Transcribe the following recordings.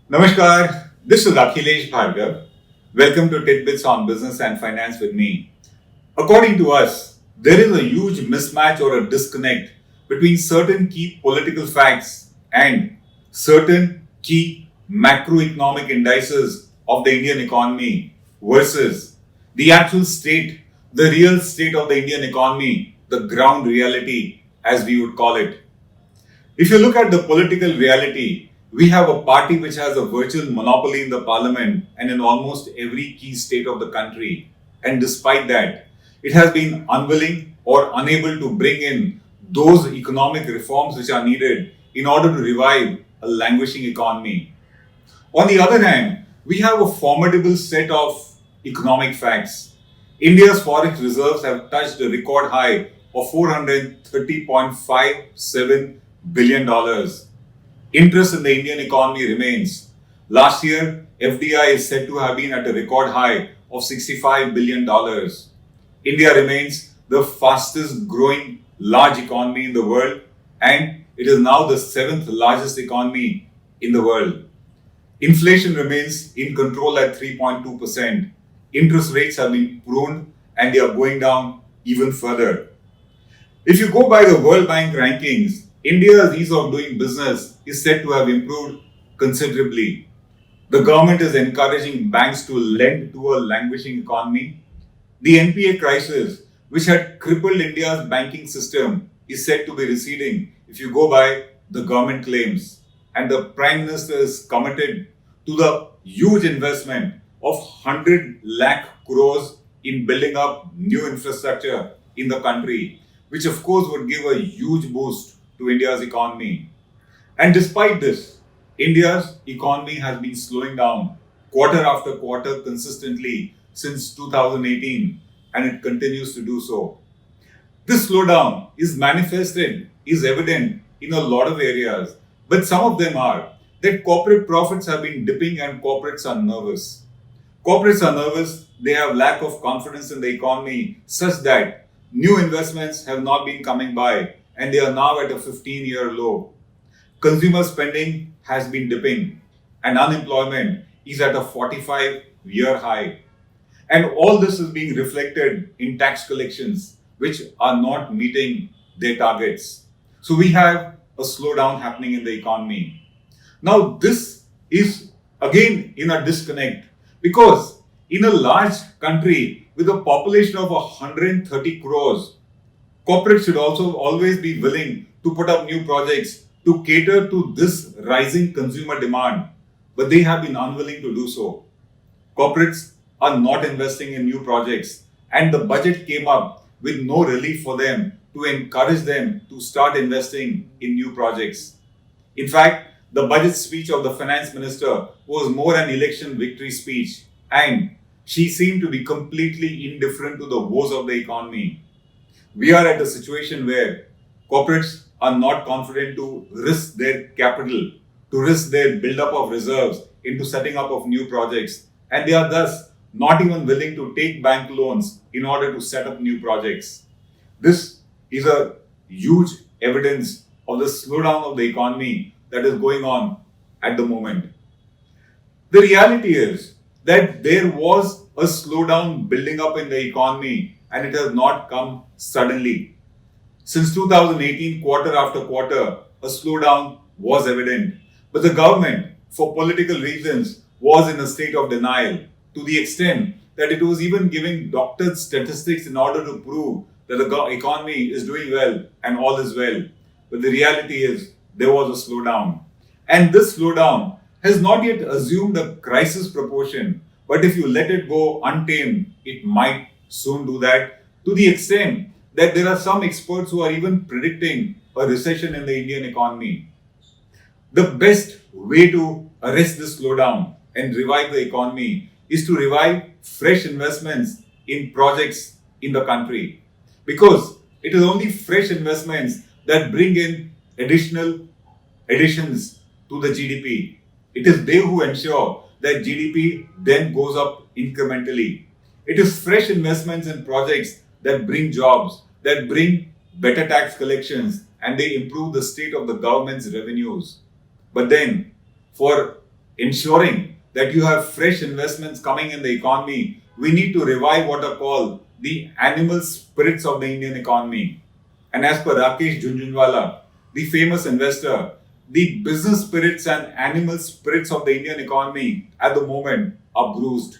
Namaskar, this is Akhilesh Bhargav. Welcome to Tit-Bits on Business and Finance with me. According to us, there is a huge mismatch or a disconnect between certain key political facts and certain key macroeconomic indices of the Indian economy versus the actual state, the real state of the Indian economy, the ground reality as we would call it. If you look at the political reality, we have a party which has a virtual monopoly in the parliament and in almost every key state of the country. And despite that, it has been unwilling or unable to bring in those economic reforms which are needed in order to revive a languishing economy. On the other hand, we have a formidable set of economic facts. India's forex reserves have touched a record high of $430.57 billion. Interest in the Indian economy remains. Last year, FDI is said to have been at a record high of $65 billion. India remains the fastest growing large economy in the world, and it is now the seventh largest economy in the world. Inflation remains in control at 3.2%. Interest rates have been pruned and they are going down even further. If you go by the World Bank rankings, India's ease of doing business is said to have improved considerably. The government is encouraging banks to lend to a languishing economy. The NPA crisis, which had crippled India's banking system, is said to be receding if you go by the government claims. And the Prime Minister is committed to the huge investment of 100 lakh crores in building up new infrastructure in the country, which of course would give a huge boost to India's economy. And despite this, India's economy has been slowing down quarter after quarter consistently since 2018, and it continues to do so. This slowdown is manifested, is evident in a lot of areas, but some of them are that corporate profits have been dipping and corporates are nervous. Corporates are nervous, they have lack of confidence in the economy such that new investments have not been coming by and they are now at a 15-year low. Consumer spending has been dipping and unemployment is at a 45-year high. And all this is being reflected in tax collections, which are not meeting their targets. So we have a slowdown happening in the economy. Now, this is again in a disconnect because in a large country with a population of 130 crores, corporates should also always be willing to put up new projects to cater to this rising consumer demand, but they have been unwilling to do so. Corporates are not investing in new projects, and the budget came up with no relief for them to encourage them to start investing in new projects. In fact, the budget speech of the finance minister was more an election victory speech, and she seemed to be completely indifferent to the woes of the economy. We are at a situation where corporates are not confident to risk their capital, to risk their build-up of reserves into setting up of new projects, and they are thus not even willing to take bank loans in order to set up new projects. This is a huge evidence of the slowdown of the economy that is going on at the moment. The reality is that there was a slowdown building up in the economy and it has not come suddenly. Since 2018, quarter after quarter, a slowdown was evident. But the government, for political reasons, was in a state of denial to the extent that it was even giving doctored statistics in order to prove that the economy is doing well and all is well. But the reality is there was a slowdown. And this slowdown has not yet assumed a crisis proportion. But if you let it go untamed, it might soon do that, to the extent that there are some experts who are even predicting a recession in the Indian economy. The best way to arrest this slowdown and revive the economy is to revive fresh investments in projects in the country. Because it is only fresh investments that bring in additional additions to the GDP. It is they who ensure that GDP then goes up incrementally. It is fresh investments in projects that bring jobs, that bring better tax collections, and they improve the state of the government's revenues. But then, for ensuring that you have fresh investments coming in the economy, we need to revive what are called the animal spirits of the Indian economy. And as per Rakesh Jhunjhunwala, the famous investor, the business spirits and animal spirits of the Indian economy at the moment are bruised.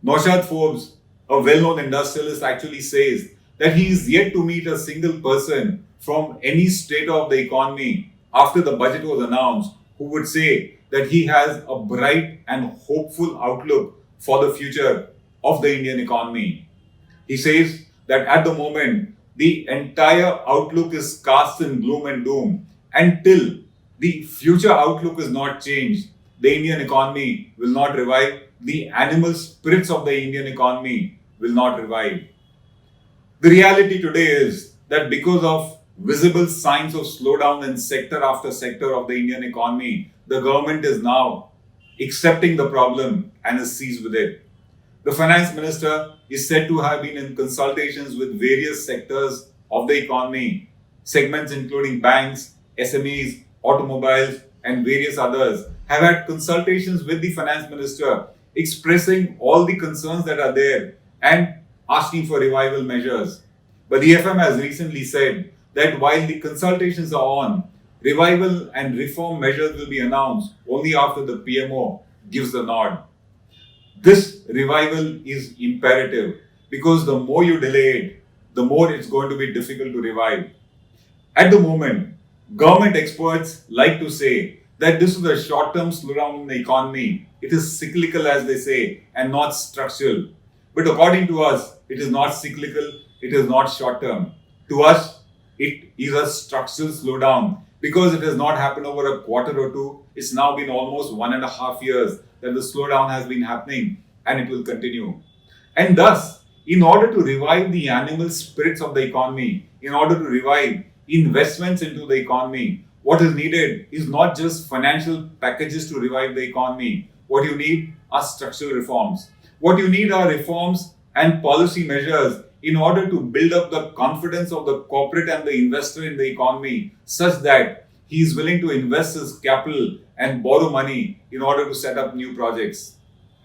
Naushad Forbes, a well-known industrialist, actually says that he is yet to meet a single person from any state of the economy after the budget was announced who would say that he has a bright and hopeful outlook for the future of the Indian economy. He says that at the moment, the entire outlook is cast in gloom and doom. Until the future outlook is not changed, the Indian economy will not revive. The animal spirits of the Indian economy will not revive. The reality today is that because of visible signs of slowdown in sector after sector of the Indian economy, the government is now accepting the problem and is seized with it. The finance minister is said to have been in consultations with various sectors of the economy, segments including banks, SMEs, automobiles, and various others, have had consultations with the finance minister expressing all the concerns that are there and asking for revival measures. But the FM has recently said that while the consultations are on, revival and reform measures will be announced only after the PMO gives the nod. This revival is imperative because the more you delay it, the more it's going to be difficult to revive. At the moment, government experts like to say that this is a short-term slowdown in the economy. It is cyclical, as they say, and not structural. But according to us, it is not cyclical, it is not short-term. To us, it is a structural slowdown because it has not happened over a quarter or two. It's now been almost 1.5 years that the slowdown has been happening, and it will continue. And thus, in order to revive the animal spirits of the economy, in order to revive investments into the economy, what is needed is not just financial packages to revive the economy. What you need are structural reforms. What you need are reforms and policy measures in order to build up the confidence of the corporate and the investor in the economy such that he is willing to invest his capital and borrow money in order to set up new projects.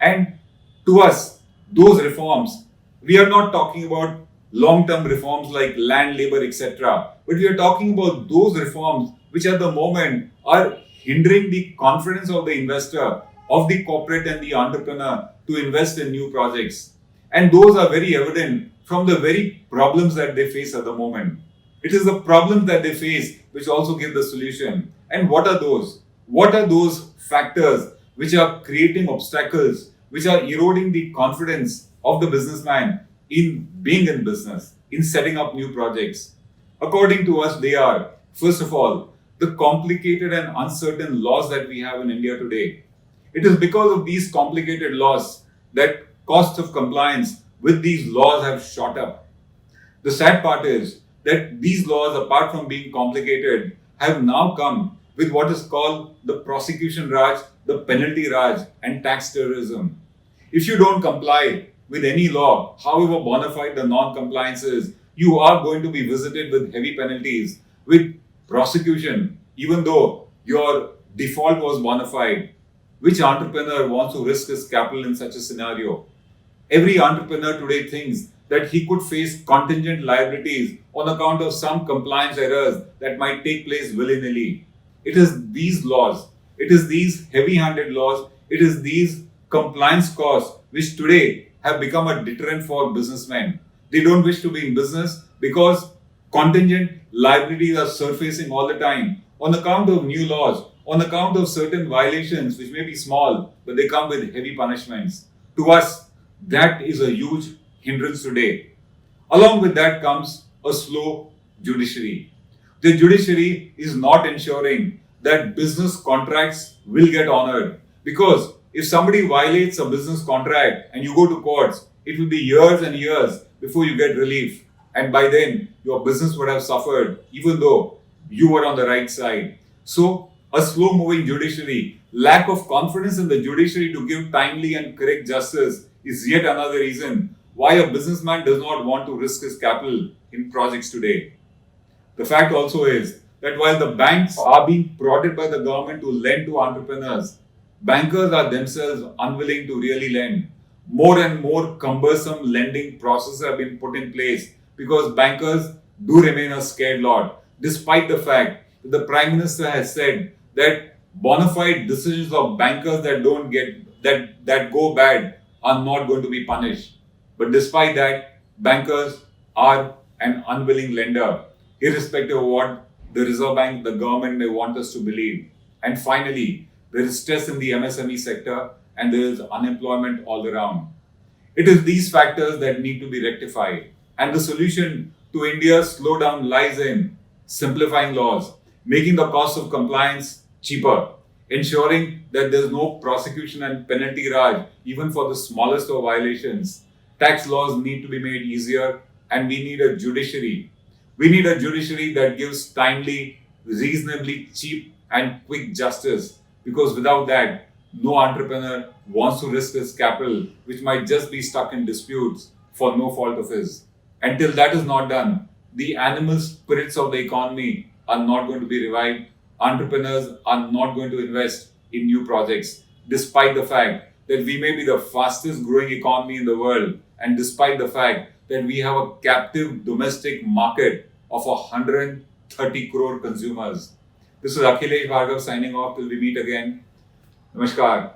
And to us, those reforms, we are not talking about long-term reforms like land, labor, etc. But we are talking about those reforms which at the moment are hindering the confidence of the investor, of the corporate and the entrepreneur to invest in new projects. And those are very evident from the very problems that they face at the moment. It is the problems that they face which also give the solution. And what are those? What are those factors which are creating obstacles, which are eroding the confidence of the businessman in being in business, in setting up new projects? According to us, they are, first of all, the complicated and uncertain laws that we have in India today. It is because of these complicated laws that costs of compliance with these laws have shot up. The sad part is that these laws, apart from being complicated, have now come with what is called the prosecution raj, the penalty raj, and tax terrorism. If you don't comply with any law, however bona fide the non-compliance is, you are going to be visited with heavy penalties, with prosecution, even though your default was bona fide. Which entrepreneur wants to risk his capital in such a scenario? Every entrepreneur today thinks that he could face contingent liabilities on account of some compliance errors that might take place willy-nilly. It is these laws, it is these heavy-handed laws, it is these compliance costs which today have become a deterrent for businessmen. They don't wish to be in business because contingent liabilities are surfacing all the time on account of new laws, on account of certain violations which may be small, but they come with heavy punishments. To us, that is a huge hindrance today. Along with that comes a slow judiciary. The judiciary is not ensuring that business contracts will get honored, because if somebody violates a business contract and you go to courts, it will be years and years before you get relief. And by then, your business would have suffered, even though you were on the right side. So, a slow-moving judiciary, lack of confidence in the judiciary to give timely and correct justice is yet another reason why a businessman does not want to risk his capital in projects today. The fact also is that while the banks are being prodded by the government to lend to entrepreneurs, bankers are themselves unwilling to really lend. More and more cumbersome lending processes have been put in place because bankers do remain a scared lot, despite the fact that the Prime Minister has said that bona fide decisions of bankers that don't get that go bad are not going to be punished. But despite that, bankers are an unwilling lender, irrespective of what the Reserve Bank, the government may want us to believe. And finally, there is stress in the MSME sector and there is unemployment all around. It is these factors that need to be rectified. And the solution to India's slowdown lies in simplifying laws, making the cost of compliance cheaper, ensuring that there is no prosecution and penalty raj even for the smallest of violations. Tax laws need to be made easier, and we need a judiciary. We need a judiciary that gives timely, reasonably cheap and quick justice, because without that, no entrepreneur wants to risk his capital, which might just be stuck in disputes for no fault of his. Until that is not done, the animal spirits of the economy are not going to be revived. Entrepreneurs are not going to invest in new projects, despite the fact that we may be the fastest growing economy in the world, and despite the fact that we have a captive domestic market of 130 crore consumers. This is Akhilesh Bhargav signing off till we meet again. Namaskar.